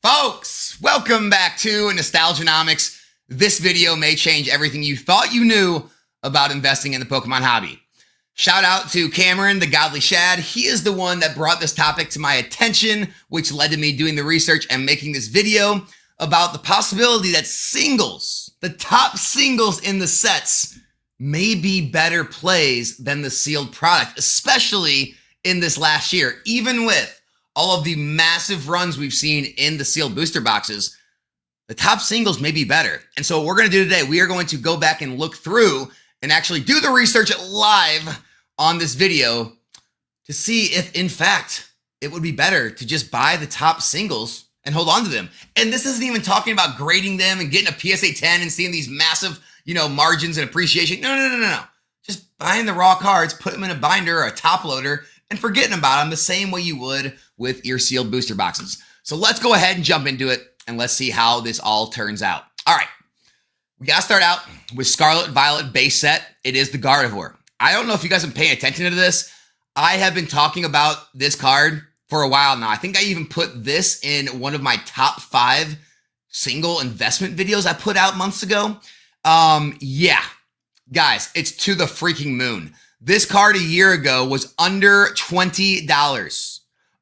Folks, welcome back to Nostalgianomics. This video may change everything you thought you knew about investing in the Pokemon hobby. Shout out to Cameron, the Godly Shad. He is the one that brought this topic to my attention, which led to me doing the research and making this video about the possibility that singles, the top singles in the sets, may be better plays than the sealed product, especially in this last year. Even with all of the massive runs we've seen in the sealed booster boxes, the top singles may be better. And so what we're going to do today, we are going to go back and look through and actually do the research live on this video to see if, in fact, it would be better to just buy the top singles and hold on to them. And this isn't even talking about grading them and getting a PSA 10 and seeing these massive, margins and appreciation. No. Just buying the raw cards, put them in a binder or a top loader, and forgetting about them the same way you would with your sealed booster boxes. So let's go ahead and jump into it, and let's see how this all turns out. All right, we got to start out with Scarlet Violet base set. It is the Gardevoir. I don't know if you guys have been paying attention to this. I have been talking about this card for a while now. I think I even put this in one of my top 5 single investment videos I put out months ago. Yeah, guys, it's to the freaking moon. This card a year ago was under $20.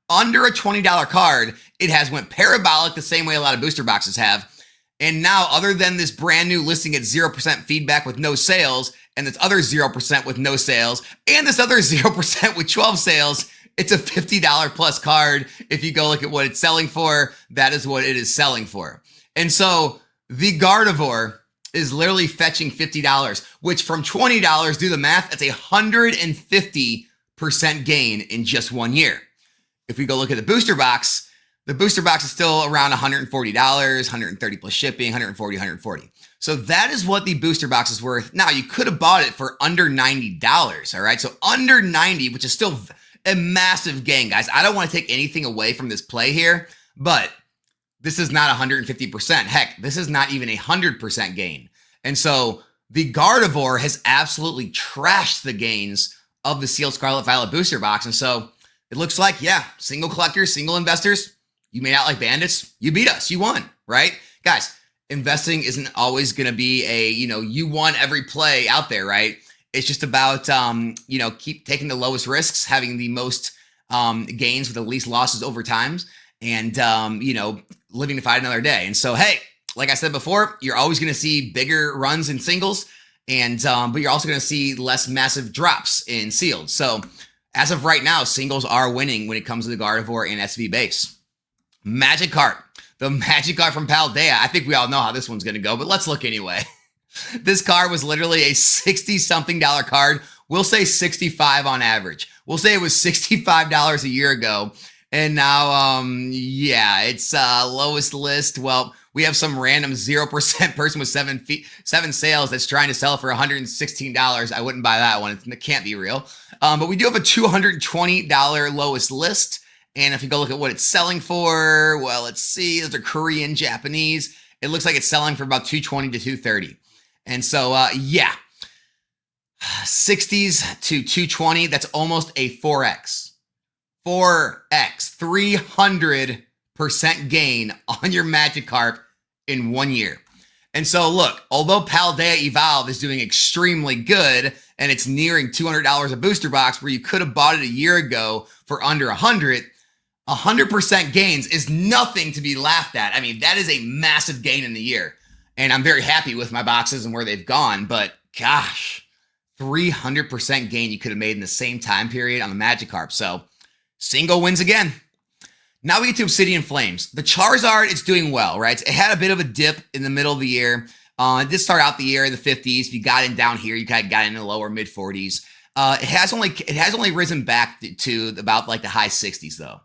Under a $20 card, it has went parabolic the same way a lot of booster boxes have. And now, other than this brand new listing at 0% feedback with no sales, and this other 0% with no sales, and this other 0% with 12 sales, it's a $50 plus card. If you go look at what it's selling for, that is what it is selling for. And so the Gardevoir is literally fetching $50, which from $20, do the math, that's a 150% gain in just 1 year. If we go look at the booster box is still around $140, $130 plus shipping, $140. So that is what the booster box is worth. Now, you could have bought it for under $90, all right? So under 90, which is still a massive gain, guys. I don't want to take anything away from this play here, but this is not 150%. Heck, this is not even 100% gain. And so the Gardevoir has absolutely trashed the gains of the sealed Scarlet Violet booster box. And so it looks like, yeah, single collectors, single investors, you made out like bandits. You beat us. You won, right? Guys, investing isn't always going to be you won every play out there, right? It's just about, keep taking the lowest risks, having the most gains with the least losses over time, and, living to fight another day. And so, hey, like I said before, you're always going to see bigger runs in singles, and but you're also going to see less massive drops in sealed. So as of right now, singles are winning when it comes to the Gardevoir and SV base. Magikarp. The Magikarp from Paldea. I think we all know how this one's going to go, but let's look anyway. This card was literally a $60-something card. We'll say 65 on average. We'll say it was $65 a year ago. And now, it's lowest list. Well, we have some random 0% person with 7 sales that's trying to sell for $116. I wouldn't buy that one. It can't be real. But we do have a $220 lowest list. And if you go look at what it's selling for, well, let's see. Those are Korean, Japanese. It looks like it's selling for about $220 to $230. And so, 60s to $220. That's almost a 4x. 300% gain on your Magikarp in 1 year. And so look, although Paldea Evolve is doing extremely good and it's nearing $200 a booster box where you could have bought it a year ago for under 100% gains is nothing to be laughed at. I mean, that is a massive gain in the year. And I'm very happy with my boxes and where they've gone, but gosh, 300% gain you could have made in the same time period on the Magikarp. So single wins again. Now we get to Obsidian Flames. The Charizard is doing well, right? It had a bit of a dip in the middle of the year. It did start out the year in the 50s. If you got in down here, you kind of got in the lower mid 40s. It has only risen back to about like the high 60s though.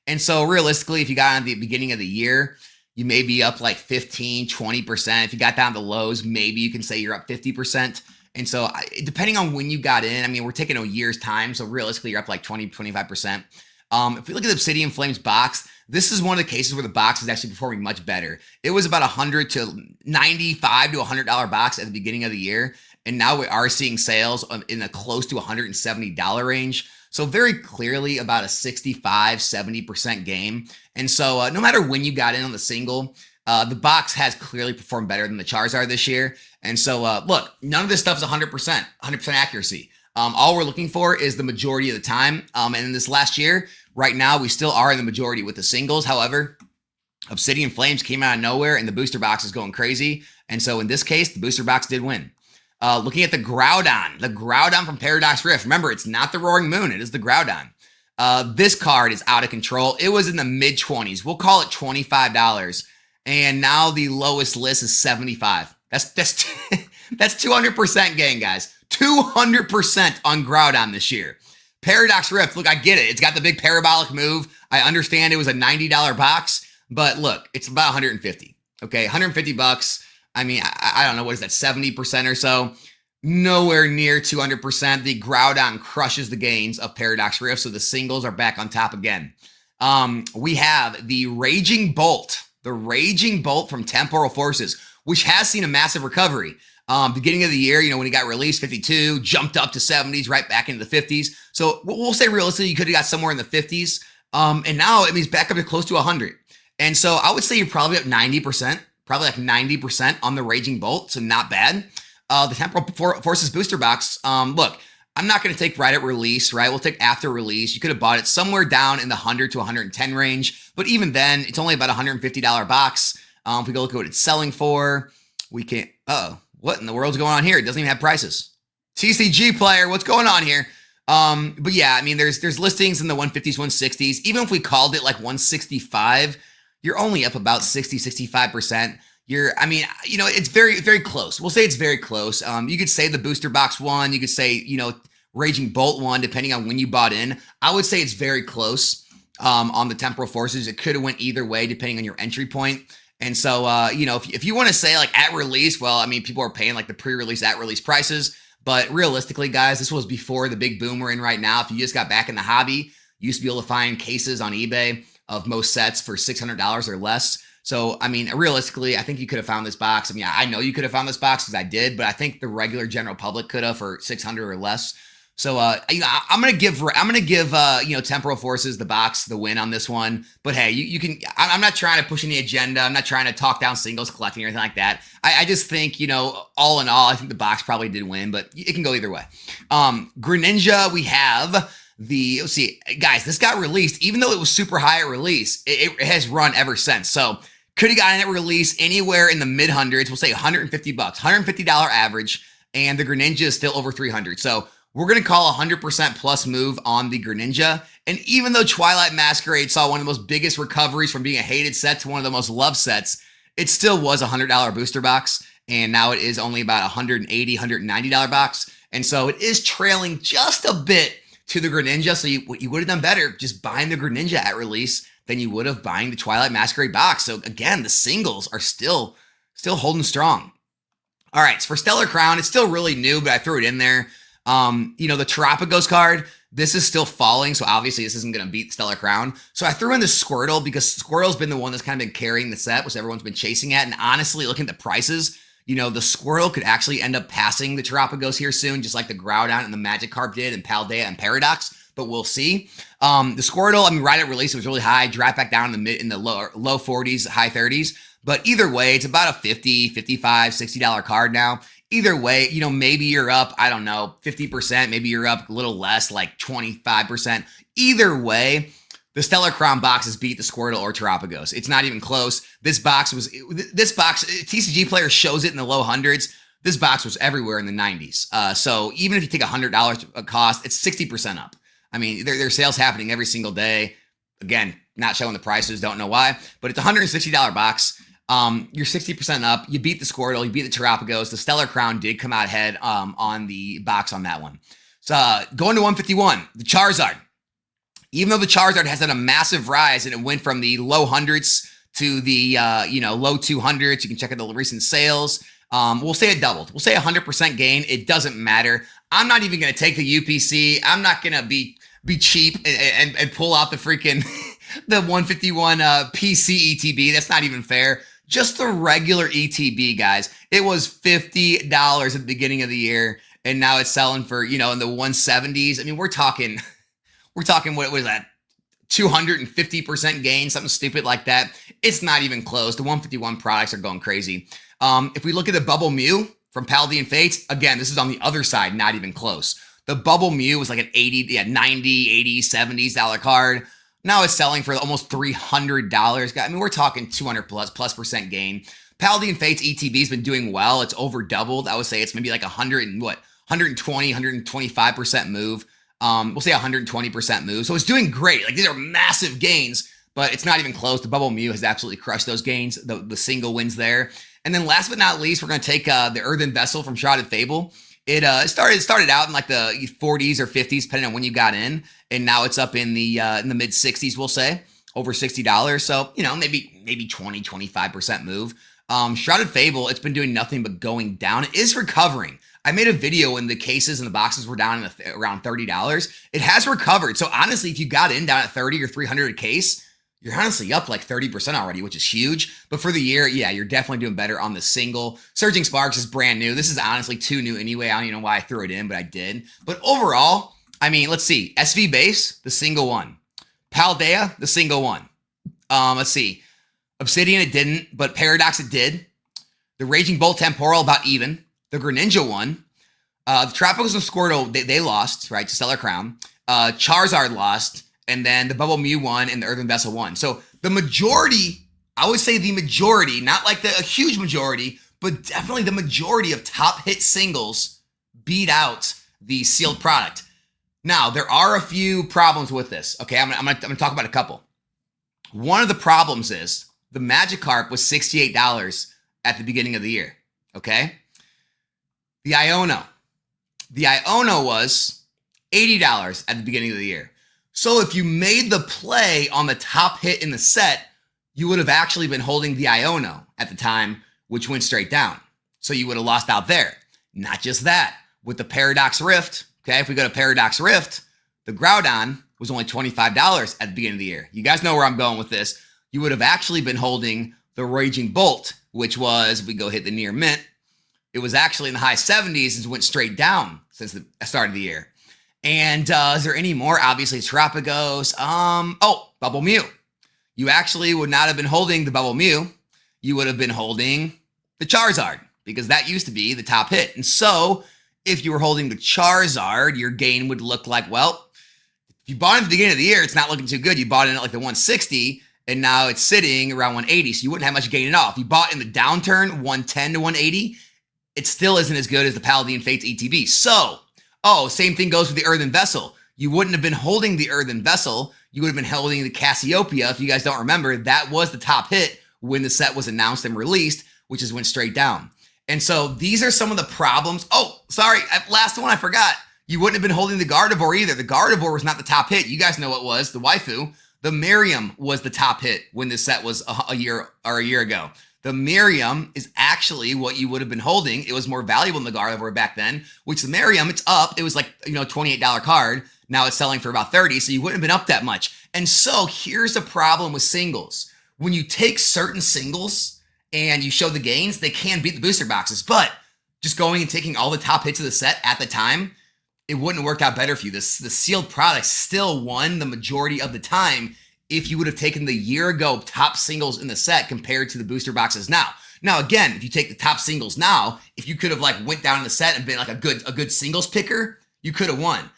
And so realistically, if you got on the beginning of the year, you may be up like 15, 20%. If you got down to lows, maybe you can say you're up 50%. And so depending on when you got in, I mean, we're taking a year's time. So realistically, you're up like 20, 25%. If we look at the Obsidian Flames box, this is one of the cases where the box is actually performing much better. It was about $100 to $95 to $100 box at the beginning of the year. And now we are seeing sales in a close to $170 range. So very clearly about a 65-70% game. And so no matter when you got in on the single, the box has clearly performed better than the Charizard this year. And so look, none of this stuff is 100% accuracy. All we're looking for is the majority of the time. And in this last year, right now, we still are in the majority with the singles. However, Obsidian Flames came out of nowhere and the booster box is going crazy. And so in this case, the booster box did win. Looking at the Groudon from Paradox Rift. Remember, it's not the Roaring Moon. It is the Groudon. This card is out of control. It was in the mid-20s. We'll call it $25. And now the lowest list is 75. That's 200% gain, guys. 200% on Groudon this year. Paradox Rift, look, I get it. It's got the big parabolic move. I understand it was a $90 box, but look, it's about 150. Okay, 150 bucks. I mean, I don't know, what is that, 70% or so? Nowhere near 200%. The Groudon crushes the gains of Paradox Rift, so the singles are back on top again. We have the Raging Bolt from Temporal Forces, which has seen a massive recovery. Beginning of the year, when he got released, 52, jumped up to 70s, right back into the 50s. So we'll say realistically, you could have got somewhere in the 50s. And now it means back up to close to 100. And so I would say you're probably up 90%, probably like 90% on the Raging Bolt. So not bad. The Temporal Forces booster box. Look, I'm not going to take right at release, right? We'll take after release. You could have bought it somewhere down in the 100 to 110 range. But even then, it's only about a $150 box. If we go look at what it's selling for, we can't, what in the world's going on here? It doesn't even have prices. TCG Player, what's going on here? But yeah, I mean, there's listings in the 150s, 160s. Even if we called it like 165, you're only up about 60-65%. It's very, very close. We'll say it's very close. You could say the booster box won. You could say, Raging Bolt won, depending on when you bought in. I would say it's very close on the Temporal Forces. It could have went either way, depending on your entry point. And so, if you want to say like at release, well, I mean, people are paying like the pre-release at release prices. But realistically, guys, this was before the big boom we're in right now. If you just got back in the hobby, you used to be able to find cases on eBay of most sets for $600 or less. So, I mean, realistically, I think you could have found this box. I mean, I know you could have found this box because I did, but I think the regular general public could have for $600 or less. So, I'm gonna give Temporal Forces the box the win on this one. But hey, you can. I'm not trying to push any agenda. I'm not trying to talk down singles collecting or anything like that. I just think all in all, I think the box probably did win, but it can go either way. Greninja, we have let's see, guys, this got released, even though it was super high at release, it has run ever since. So could have gotten at release anywhere in the mid hundreds. We'll say $150, $150 average, and the Greninja is still over 300. So we're going to call 100% plus move on the Greninja. And even though Twilight Masquerade saw one of the most biggest recoveries from being a hated set to one of the most loved sets, it still was a $100 booster box. And now it is only about $180, $190 box. And so it is trailing just a bit to the Greninja. So you would have done better just buying the Greninja at release than you would have buying the Twilight Masquerade box. So again, the singles are still holding strong. All right, so for Stellar Crown, it's still really new, but I threw it in there. The Terapagos card, this is still falling, so obviously this isn't going to beat Stellar Crown. So I threw in the Squirtle because Squirtle's been the one that's kind of been carrying the set, which everyone's been chasing at. And honestly, looking at the prices, the Squirtle could actually end up passing the Terapagos here soon, just like the Groudon and the Magikarp did, and Paldea and Paradox. But we'll see. The Squirtle, I mean, right at release, it was really high, dropped back down in the low 40s, high 30s. But either way, it's about a $50, $55, $60 card now. Either way, maybe you're up, I don't know, 50%. Maybe you're up a little less, like 25%. Either way, the Stellar Crown boxes beat the Squirtle or Terapagos. It's not even close. This box, TCG Player shows it in the low hundreds. This box was everywhere in the 90s. So even if you take $100 a cost, it's 60% up. I mean, there's sales happening every single day. Again, not showing the prices, don't know why, but it's a $160 box. You're 60% up. You beat the Squirtle, you beat the Terapagos. The Stellar Crown did come out ahead on the box on that one. So going to 151, the Charizard. Even though the Charizard has had a massive rise and it went from the low hundreds to the low 200s, you can check out the recent sales. We'll say it doubled. We'll say 100% gain. It doesn't matter. I'm not even going to take the UPC. I'm not going to be cheap and pull out the freaking the 151 PC ETB. That's not even fair. Just the regular ETB, guys. It was $50 at the beginning of the year, and now it's selling for, in the 170s. I mean, we're talking We're talking, what was that? 250% gain, something stupid like that. It's not even close. The 151 products are going crazy. If we look at the Bubble Mew from Paladin Fates, again, this is on the other side, not even close. The Bubble Mew was like an 80, yeah, 90, 80, 70s card. Now it's selling for almost $300. I mean, we're talking 200 plus percent gain. Paladin Fates ETB has been doing well. It's over doubled. I would say it's maybe like 120, 125% move. We'll say 120% move. So it's doing great. Like, these are massive gains, but it's not even close. The Bubble Mew has absolutely crushed those gains, the single wins there. And then last but not least, we're going to take the Earthen Vessel from Shrouded Fable. It started out in like the 40s or 50s, depending on when you got in, and now it's up in the mid 60s, we'll say, over $60. So, you know, maybe 20, 25% move. Shrouded Fable, it's been doing nothing but going down. It is recovering. I made a video when the cases and the boxes were down around $30. It has recovered. So honestly, if you got in down at 30 or 300 a case, you're honestly up like 30% already, which is huge. But for the year, yeah, you're definitely doing better on the single. Surging Sparks is brand new. This is honestly too new anyway. I don't even know why I threw it in, but I did. But overall, I mean, let's see. SV Base, the single one. Paldea, the single one. Let's see. Obsidian, it didn't, but Paradox, it did. The Raging Bolt Temporal, about even. The Greninja one. The Tropicals and Squirtle, they lost, right, to Stellar Crown. Charizard lost. And then the Bubble Mew won and the Earthen Vessel won. So the majority, I would say the majority, not like a huge majority, but definitely the majority of top hit singles beat out the sealed product. Now, there are a few problems with this. Okay, I'm gonna talk about a couple. One of the problems is the Magikarp was $68 at the beginning of the year. Okay? The Iono was $80 at the beginning of the year. So if you made the play on the top hit in the set, you would have actually been holding the Iono at the time, which went straight down. So you would have lost out there. Not just that. With the Paradox Rift, okay, if we go to Paradox Rift, the Groudon was only $25 at the beginning of the year. You guys know where I'm going with this. You would have actually been holding the Raging Bolt, which was, if we go hit the near mint, it was actually in the high 70s and went straight down since the start of the year. And is there any more? Obviously, Tropicos. Bubble Mew. You actually would not have been holding the Bubble Mew. You would have been holding the Charizard, because that used to be the top hit. And so, if you were holding the Charizard, your gain would look like, well, if you bought it at the beginning of the year, it's not looking too good. You bought it at like the 160, and now it's sitting around 180, so you wouldn't have much gain at all. If you bought in the downturn, 110 to 180, it still isn't as good as the Paladin Fates ETB. So, same thing goes with the Earthen Vessel. You wouldn't have been holding the Earthen Vessel. You would have been holding the Cassiopeia. If you guys don't remember, that was the top hit when the set was announced and released, which just went straight down. And so these are some of the problems. Oh, sorry. Last one, I forgot. You wouldn't have been holding the Gardevoir either. The Gardevoir was not the top hit. You guys know what was. The waifu. The Miriam was the top hit when this set was a year ago. The Miriam is actually what you would have been holding. It was more valuable than the Gardevoir back then, which the Miriam, it's up. It was like, $28 card. Now it's selling for about $30, so you wouldn't have been up that much. And so here's the problem with singles. When you take certain singles and you show the gains, they can beat the booster boxes. But just going and taking all the top hits of the set at the time, it wouldn't have worked out better for you. The sealed product still won the majority of the time if you would have taken the year ago top singles in the set compared to the booster boxes now. Now, again, if you take the top singles now, if you could have like went down in the set and been like a good singles picker, you could have won.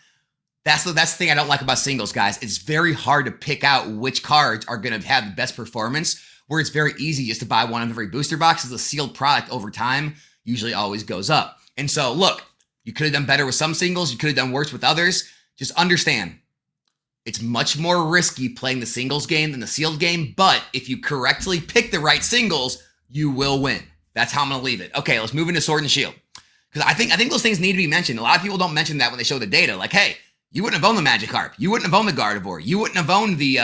That's the thing I don't like about singles, guys. It's very hard to pick out which cards are going to have the best performance, where it's very easy just to buy one of every booster box. As a sealed product over time usually always goes up. And so, look, you could have done better with some singles. You could have done worse with others. Just understand, it's much more risky playing the singles game than the sealed game, but if you correctly pick the right singles, you will win. That's how I'm going to leave it. Okay, let's move into Sword and Shield. Because I think those things need to be mentioned. A lot of people don't mention that when they show the data. Like, hey, you wouldn't have owned the Magikarp. You wouldn't have owned the Gardevoir. You wouldn't have owned the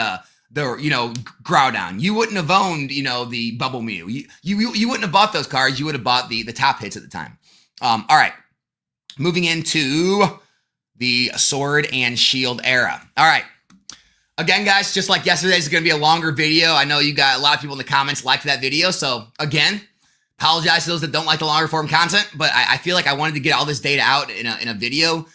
Groudon. You wouldn't have owned, the Bubble Mew. You wouldn't have bought those cards. You would have bought the top hits at the time. All right. Moving into the Sword and Shield era. All right. Again, guys, just like yesterday's is going to be a longer video. I know you got a lot of people in the comments liked that video. So again, apologize to those that don't like the longer form content, but I feel like I wanted to get all this data out in a video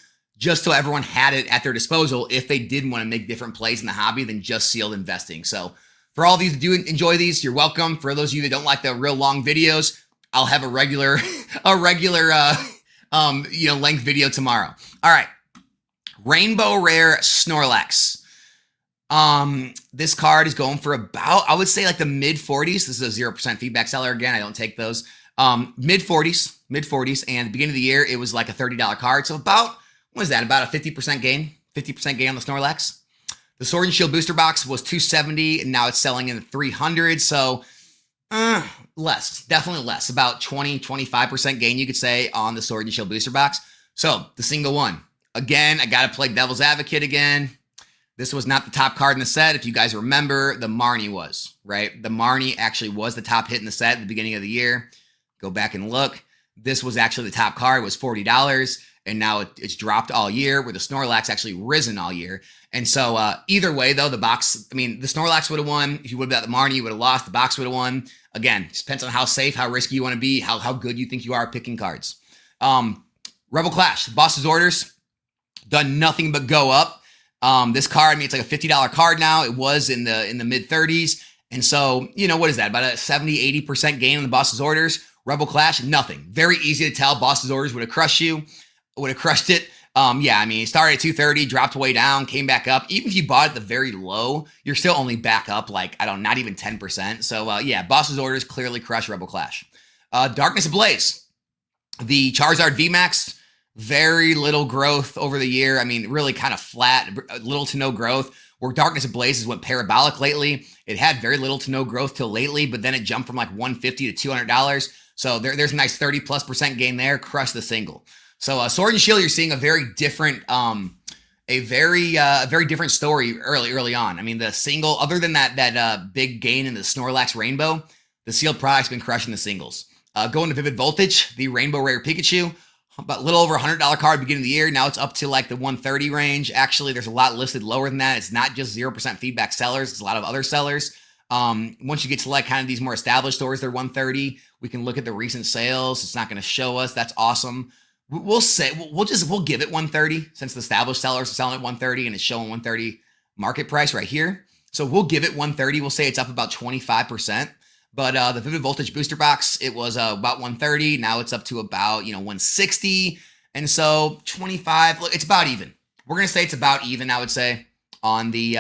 just so everyone had it at their disposal if they did want to make different plays in the hobby than just sealed investing. So for all of you that do enjoy these, you're welcome. For those of you that don't like the real long videos, I'll have a regular length video tomorrow. All right. Rainbow Rare Snorlax. This card is going for about, I would say, like the mid 40s. This is a 0% feedback seller. Again, I don't take those. Mid 40s. And at the beginning of the year, it was like a $30 card. So about, what is that? About a 50% gain? 50% gain on the Snorlax. The Sword and Shield booster box was $270, and now it's selling in the $300. So less, definitely less. About 20-25% gain, you could say, on the Sword and Shield booster box. So the single one. Again, I got to play devil's advocate again. This was not the top card in the set. If you guys remember, the Marnie was, right? The Marnie actually was the top hit in the set at the beginning of the year. Go back and look. This was actually the top card. It was $40, and now it's dropped all year, where the Snorlax actually risen all year. And so either way, though, the box, I mean, the Snorlax would have won. If you would have got the Marnie, you would have lost. The box would have won. Again, it depends on how safe, how risky you want to be, how good you think you are at picking cards. Rebel Clash, Boss's Orders, done nothing but go up. This card, I mean, it's like a $50 card now. It was in the mid 30s. And so, what is that? About a 70-80% gain on the Boss's Orders. Rebel Clash, nothing. Very easy to tell. Boss's Orders would have crushed it. Yeah, I mean, it started at 230, dropped way down, came back up. Even if you bought at the very low, you're still only back up like, I don't know, not even 10%. So yeah, Boss's Orders clearly crushed Rebel Clash. Darkness Ablaze. The Charizard VMAX, very little growth over the year. I mean, really kind of flat, little to no growth. Where Darkness Ablaze is went parabolic lately. It had very little to no growth till lately, but then it jumped from like $150 to $200. So there's a nice 30+% gain there. Crushed the single. So Sword and Shield, you're seeing a very different, very different story early on. I mean, the single, other than that big gain in the Snorlax Rainbow, the sealed product's been crushing the singles. Going to Vivid Voltage, the Rainbow Rare Pikachu, about a little over $100 card beginning of the year. Now it's up to like the 130 range. Actually, there's a lot listed lower than that. It's not just 0% feedback sellers. It's a lot of other sellers. Once you get to like kind of these more established stores, they're 130. We can look at the recent sales. It's not going to show us. That's awesome. We'll give it 130 since the established sellers are selling at 130 and it's showing 130 market price right here. So we'll give it 130. We'll say it's up about 25%. But the Vivid Voltage booster box, it was about 130. Now it's up to about 160. And so 25. Look, it's about even. We're gonna say it's about even. I would say on the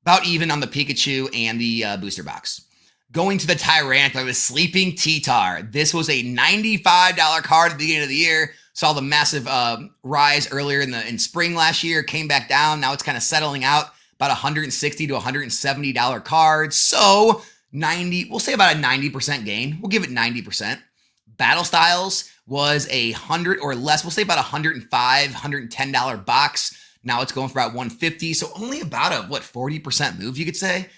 Pikachu and the booster box. Going to the Tyrantler, the Sleeping T-Tar. This was a $95 card at the beginning of the year. Saw the massive rise earlier in spring last year. Came back down. Now it's kind of settling out. About $160 to $170 card. So 90, we'll say about a 90% gain. We'll give it 90%. Battle Styles was 100 or less. We'll say about $105, $110 box. Now it's going for about 150. So only about a 40% move, you could say.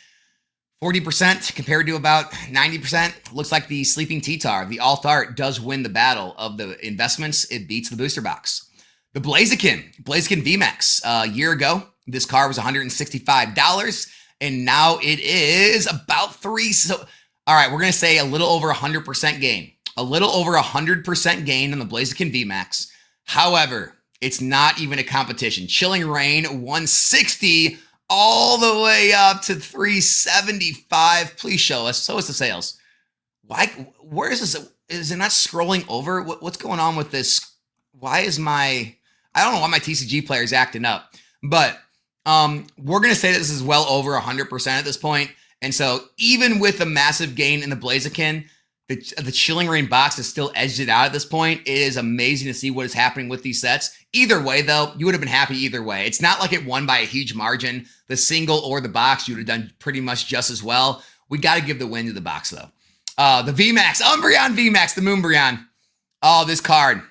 40% compared to about 90%. Looks like the Sleeping T-Tar, the alt art, does win the battle of the investments. It beats the booster box. The Blaziken VMAX. A year ago, this card was $165, and now it is about $3. So, all right, we're going to say a little over 100% gain. A little over 100% gain on the Blaziken VMAX. However, it's not even a competition. Chilling Reign, 160 all the way up to 375. Please show us. Show us the sales. Why? Where is this? Is it not scrolling over? What's going on with this? Why is I don't know why my TCG player is acting up. But we're going to say that this is well over 100% at this point. And so even with the massive gain in the Blaziken, the Chilling Reign box has still edged it out at this point. It is amazing to see what is happening with these sets. Either way, though, you would have been happy either way. It's not like it won by a huge margin. The single or the box, you would have done pretty much just as well. We got to give the win to the box, though. The VMAX, Umbreon VMAX, the Moonbreon. Oh, this card.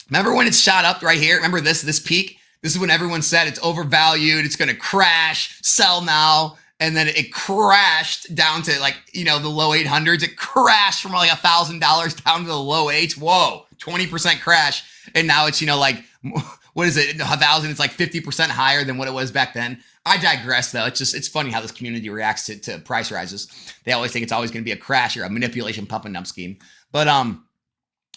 Remember when it's shot up right here? Remember this peak? This is when everyone said it's overvalued. It's going to crash, sell now. And then it crashed down to the low 800s. It crashed from like $1,000 down to the low 8s. Whoa, 20% crash. And now it's, what is it? 1,000, it's like 50% higher than what it was back then. I digress though. It's funny how this community reacts to price rises. They always think it's always going to be a crash or a manipulation pump and dump scheme. But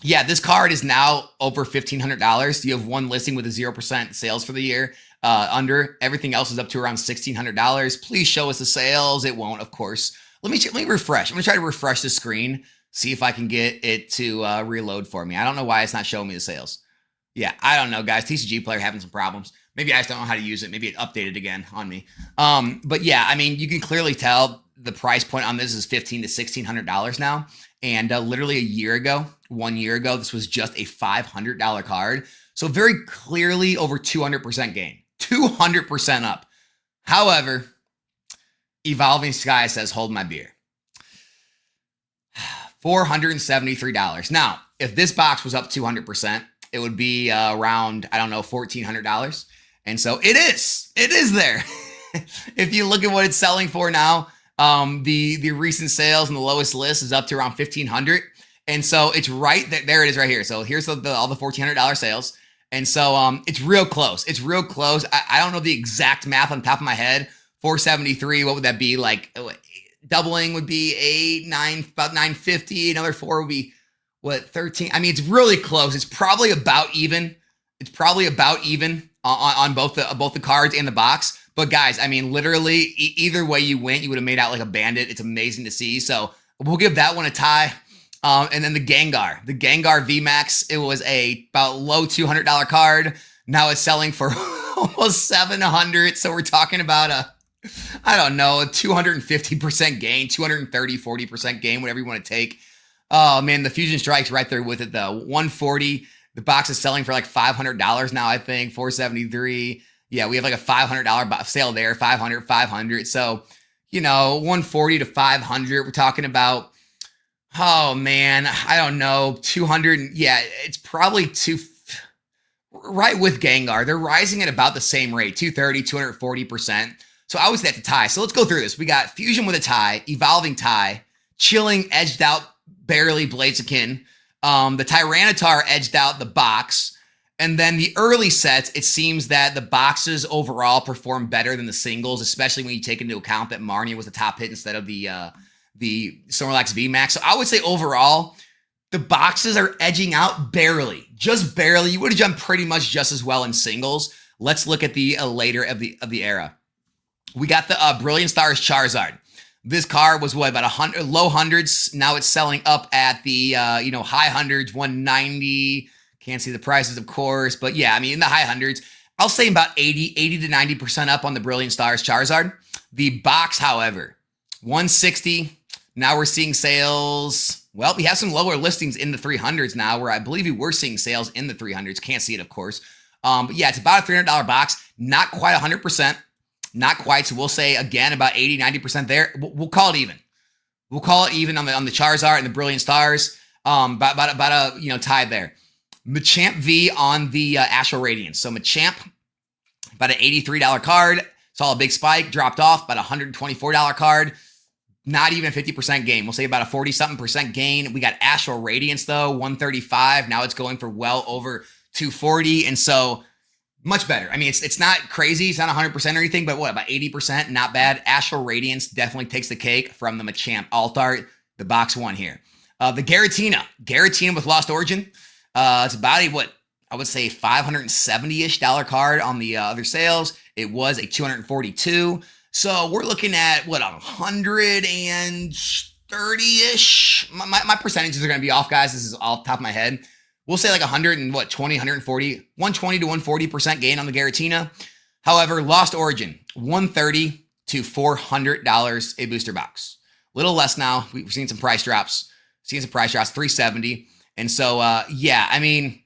Yeah, this card is now over $1,500. You have one listing with a 0% sales for the year. Under everything else is up to around $1,600. Please show us the sales. It won't, of course. Let me refresh. I'm gonna try to refresh the screen, see if I can get it to reload for me. I don't know why it's not showing me the sales. Yeah, I don't know, guys. TCG Player having some problems. Maybe I just don't know how to use it. Maybe it updated again on me. But yeah, I mean, you can clearly tell the price point on this is $1,500 to $1,600 now. And literally 1 year ago, this was just a $500 card. So very clearly over 200% gain, 200% up. However, Evolving Sky says, hold my beer. $473. Now, if this box was up 200%, it would be around, I don't know, $1,400. And so it is there. If you look at what it's selling for now, the recent sales and the lowest list is up to around 1,500. And so it's right there. It is right here. So here's all the $1,400 sales. And so it's real close. It's real close. I don't know the exact math on top of my head. 473, what would that be? Like doubling would be 8, 9, about 950. Another 4 would be what, 13? I mean, it's really close. It's probably about even. It's probably about even on both the cards and the box. But guys, I mean, literally either way you went, you would have made out like a bandit. It's amazing to see. So we'll give that one a tie. And then the Gengar VMAX, it was about low $200 card. Now it's selling for almost $700. So we're talking about I don't know, a 250% gain, 230, 40% gain, whatever you want to take. Oh man, the Fusion Strike's right there with it though. 140. The box is selling for like $500 now, I think. 473. Yeah, we have like a $500 sale there. 500. So, 140 to 500. We're talking about, oh man, I don't know, 200. Yeah, it's probably right with Gengar. They're rising at about the same rate, 230, 240%. So I would say that's a tie. So let's go through this. We got Fusion with a tie, Evolving tie, Chilling edged out barely Blaziken. The Tyranitar edged out the box. And then the early sets, it seems that the boxes overall perform better than the singles, especially when you take into account that Marnia was the top hit instead of the Snorlax VMAX. So I would say overall, the boxes are edging out barely, just barely. You would have done pretty much just as well in singles. Let's look at the later of the era. We got the Brilliant Stars Charizard. This card was what, about low hundreds. Now it's selling up at the high hundreds, 190. Can't see the prices, of course, but yeah, I mean in the high hundreds. I'll say about 80 to 90% up on the Brilliant Stars Charizard. The box, however, 160. Now we're seeing sales. Well, we have some lower listings in the 300s now, where I believe we were seeing sales in the 300s. Can't see it, of course. But yeah, it's about a $300 box. Not quite 100%. Not quite. So we'll say, again, about 80, 90% there. We'll call it even. We'll call it even on the Charizard and the Brilliant Stars. About a tied there. Machamp V on the Astral Radiance. So Machamp, about an $83 card. Saw a big spike, dropped off, about a $124 card. Not even 50% gain. We'll say about a 40-something% gain. We got Astral Radiance, though, 135. Now it's going for well over 240. And so much better. I mean, it's not crazy. It's not 100% or anything, but what, about 80%? Not bad. Astral Radiance definitely takes the cake from the Machamp Alt Art, the box one here. The Giratina with Lost Origin. It's about I would say $570-ish card on the other sales. It was a 242. So we're looking at what, 130-ish. My percentages are going to be off, guys. This is off the top of my head. We'll say like 140, 120 to 140% gain on the Giratina. However, Lost Origin, $130 to $400 a booster box. A little less now. We've seen some price drops. $370. And so, yeah, I mean,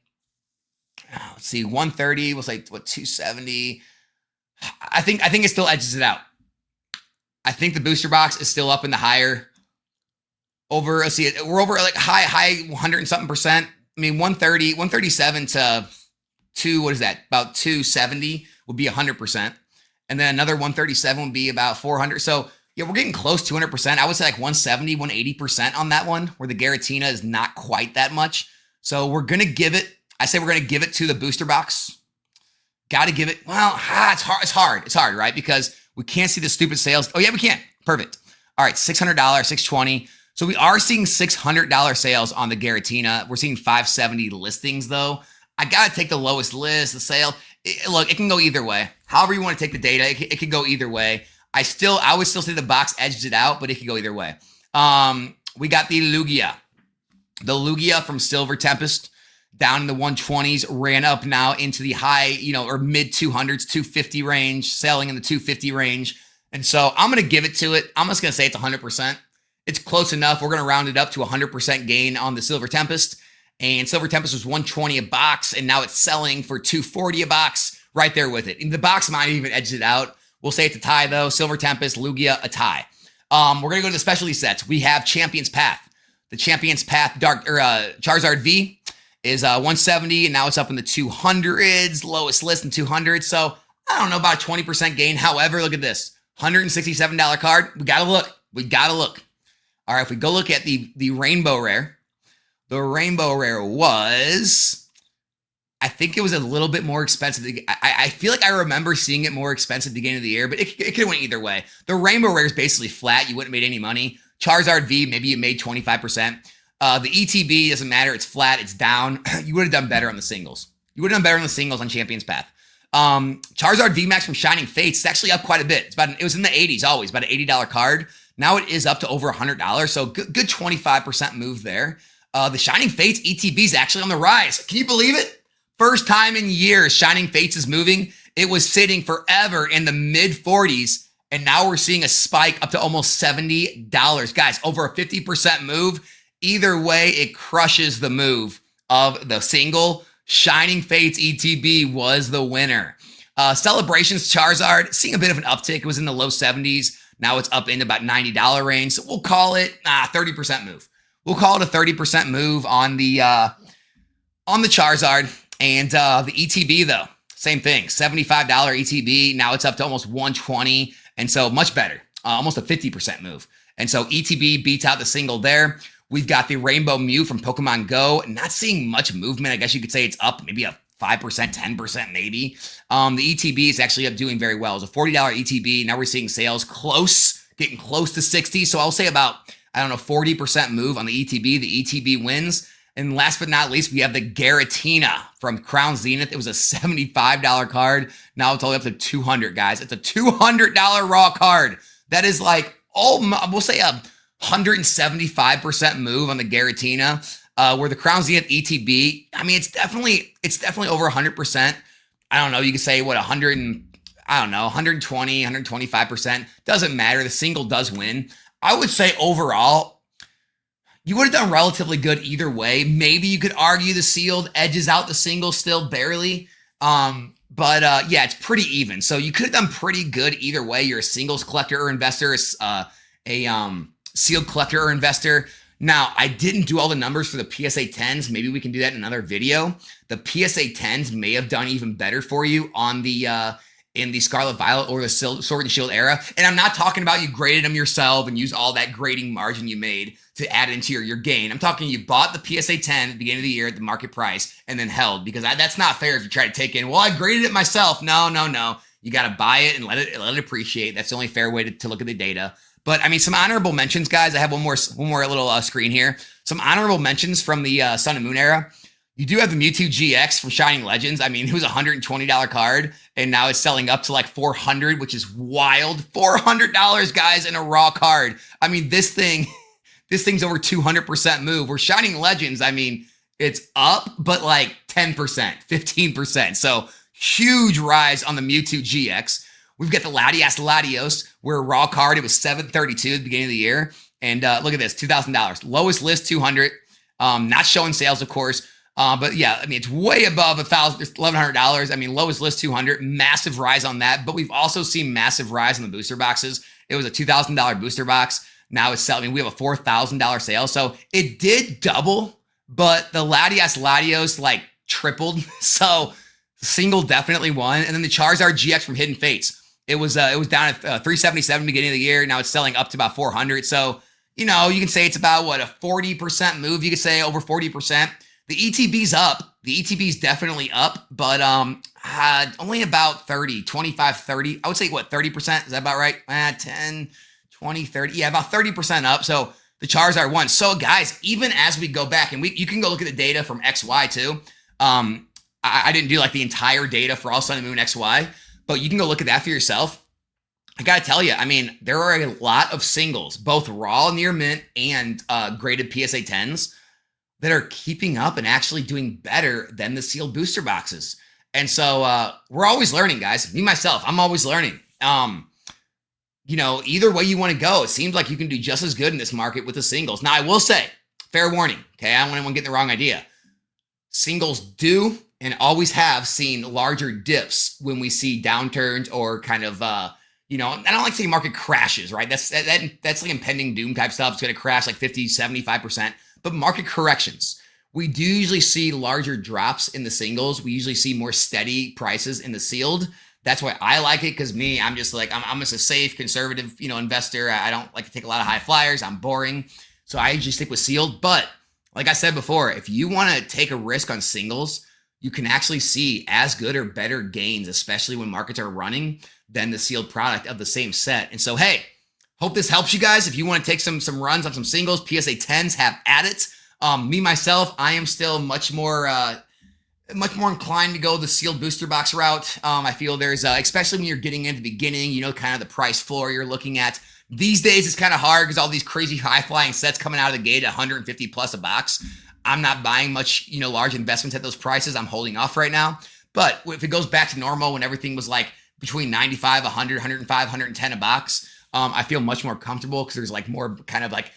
let's see, 130, we'll say, 270. I think it still edges it out. I think the booster box is still up in the higher over, let's see, we're over like high 100 and something percent. I mean, 137 to what is that? About 270 would be 100%. And then another 137 would be about 400. So yeah, we're getting close to 200%. I would say like 170, 180% on that one, where the Giratina is not quite that much. So we're going to give it to the booster box. Got to give it. Well, it's hard, right? Because we can't see the stupid sales. Oh yeah, we can. Perfect. All right, $600, $620. So we are seeing $600 sales on the Garatina. We're seeing 570 listings though. I got to take the lowest list, the sale. Look, it can go either way. However you want to take the data, it can go either way. I would still say the box edged it out, but it could go either way. We got the Lugia. The Lugia from Silver Tempest down in the 120s, ran up now into the high, or mid 200s, 250 range, selling in the 250 range. And so I'm going to give it to it. I'm just going to say it's 100%. It's close enough. We're going to round it up to 100% gain on the Silver Tempest. And Silver Tempest was 120 a box, and now it's selling for 240 a box, right there with it. And the box might even edge it out. We'll say it's a tie, though. Silver Tempest, Lugia, a tie. We're going to go to the specialty sets. We have Champion's Path. The Champion's Path Charizard V is 170, and now it's up in the 200s, lowest list in 200. So I don't know, about a 20% gain. However, look at this, $167 card. We got to look. All right, if we go look at the Rainbow Rare, the Rainbow Rare was, I think it was a little bit more expensive. I feel like I remember seeing it more expensive at the beginning of the year, but it could have went either way. The Rainbow Rare is basically flat. You wouldn't have made any money. Charizard V, maybe you made 25%. The ETB doesn't matter. It's flat. It's down. You would have done better on the singles. You would have done better on the singles on Champion's Path. Charizard VMAX from Shining Fates is actually up quite a bit. It was in the 80s always, about an $80 card. Now it is up to over $100. So good 25% move there. The Shining Fates ETB is actually on the rise. Can you believe it? First time in years Shining Fates is moving. It was sitting forever in the mid 40s. And now we're seeing a spike up to almost $70. Guys, over a 50% move. Either way, it crushes the move of the single. Shining Fates ETB was the winner. Celebrations Charizard, seeing a bit of an uptick. It was in the low 70s. Now it's up into about $90 range. So we'll call it 30% move. We'll call it a 30% move on the Charizard. And the ETB, though, same thing. $75 ETB. Now it's up to almost $120. And so much better. Almost a 50% move. And so ETB beats out the single there. We've got the Rainbow Mew from Pokemon Go. Not seeing much movement. I guess you could say it's up maybe a 5%, 10% maybe. The ETB is actually up doing very well. It's a $40 ETB. Now we're seeing sales getting close to 60. So I'll say about, 40% move on the ETB. The ETB wins. And last but not least, we have the Garatina from Crown Zenith. It was a $75 card. Now it's only up to $200, guys. It's a $200 raw card. That is like, we'll say a 175% move on the Garatina. Where the Crown Zenith ETB, it's definitely over 100%. I don't know. You could say 120, 125%. Doesn't matter. The single does win. I would say overall, you would have done relatively good either way. Maybe you could argue the sealed edges out the single still barely. But it's pretty even. So you could have done pretty good either way. You're a singles collector or investor, a sealed collector or investor. Now, I didn't do all the numbers for the PSA 10s. Maybe we can do that in another video. The PSA 10s may have done even better for you on the in the Scarlet Violet or the Sword and Shield era. And I'm not talking about you graded them yourself and used all that grading margin you made to add into your gain. I'm talking you bought the PSA 10 at the beginning of the year at the market price and then held, because that's not fair if you try to take in, well, I graded it myself. No. You got to buy it and let it appreciate. That's the only fair way to look at the data. But some honorable mentions, guys. I have one more little screen here. Some honorable mentions from the Sun and Moon era. You do have the Mewtwo GX from Shining Legends. It was a $120 card, and now it's selling up to like $400, which is wild. $400, guys, in a raw card. This thing's over 200% move. Where Shining Legends, it's up, but like 10%, 15%. So huge rise on the Mewtwo GX. We've got the Latios, where a raw card, it was $732 at the beginning of the year. And look at this, $2,000. Lowest list, $200. Not showing sales, of course. But yeah, it's way above $1,100. Lowest list, $200. Massive rise on that. But we've also seen massive rise in the booster boxes. It was a $2,000 booster box. Now it's selling. We have a $4,000 sale. So it did double, but the Latios like tripled. So single definitely won. And then the Charizard GX from Hidden Fates. It was down at 377 beginning of the year. Now it's selling up to about 400. So, you can say it's about a 40% move. You could say over 40%. The ETB's up. The ETB's definitely up, but only about 30, 25, 30. I would say 30%? Is that about right? 10, 20, 30. Yeah, about 30% up. So the Charizard one. So guys, even as we go back, and you can go look at the data from XY too. I didn't do like the entire data for all Sun and Moon XY, but you can go look at that for yourself. I gotta tell you, I mean, there are a lot of singles, both raw near mint and graded PSA 10s, that are keeping up and actually doing better than the sealed booster boxes. And so we're always learning, guys. Me, myself, I'm always learning. You know, either way you want to go, it seems like you can do just as good in this market with the singles. Now, I will say, fair warning, okay? I don't want anyone getting the wrong idea. Singles do and always have seen larger dips when we see downturns or kind of, you know, I don't like saying market crashes, right? That's like impending doom type stuff. It's going to crash like 50, 75%. But market corrections, we do usually see larger drops in the singles. We usually see more steady prices in the sealed. That's why I like it, because me, I'm just like, I'm just a safe, conservative, you know, investor. I don't like to take a lot of high flyers. I'm boring. So I usually stick with sealed. But like I said before, if you want to take a risk on singles, you can actually see as good or better gains, especially when markets are running, than the sealed product of the same set. And so, hey, hope this helps you guys. If you want to take some runs on some singles, PSA 10s, have at it. Me, myself, I am still much more inclined to go the sealed booster box route. I feel there's, especially when you're getting into the beginning, you know, kind of the price floor you're looking at. These days, it's kind of hard because all these crazy high-flying sets coming out of the gate at 150 plus a box. I'm not buying much, you know, large investments at those prices. I'm holding off right now. But if it goes back to normal when everything was like between 95, 100, 105, 110 a box, I feel much more comfortable because there's like more kind of like,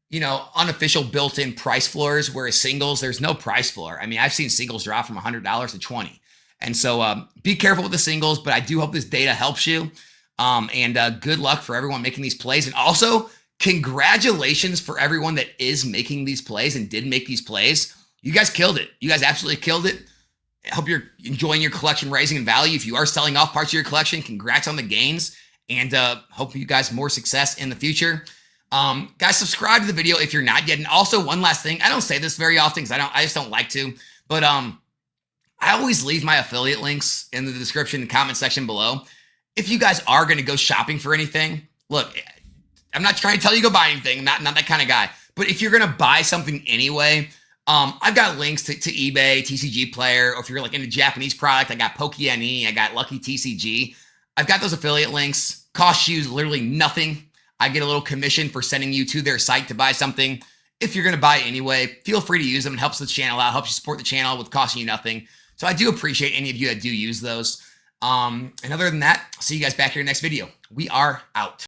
you know, unofficial built-in price floors, whereas singles, there's no price floor. I mean, I've seen singles drop from $100 to $20. And so be careful with the singles, but I do hope this data helps you. And good luck for everyone making these plays. And also, congratulations for everyone that is making these plays and did make these plays. You guys killed it. You guys absolutely killed it. I hope you're enjoying your collection, raising in value. If you are selling off parts of your collection, congrats on the gains. And hope you guys more success in the future. Guys, subscribe to the video if you're not yet. And also, one last thing, I don't say this very often because I just don't like to, but I always leave my affiliate links in the description and comment section below. If you guys are going to go shopping for anything, look, I'm not trying to tell you to go buy anything. I'm not that kind of guy. But if you're going to buy something anyway, I've got links to eBay, TCG Player, or if you're like into Japanese product, I got PokeNE, I got LuckyTCG. I've got those affiliate links. Cost you literally nothing. I get a little commission for sending you to their site to buy something. If you're going to buy anyway, feel free to use them. It helps the channel out, helps you support the channel with costing you nothing. So I do appreciate any of you that do use those. And other than that, I'll see you guys back here in the next video. We are out.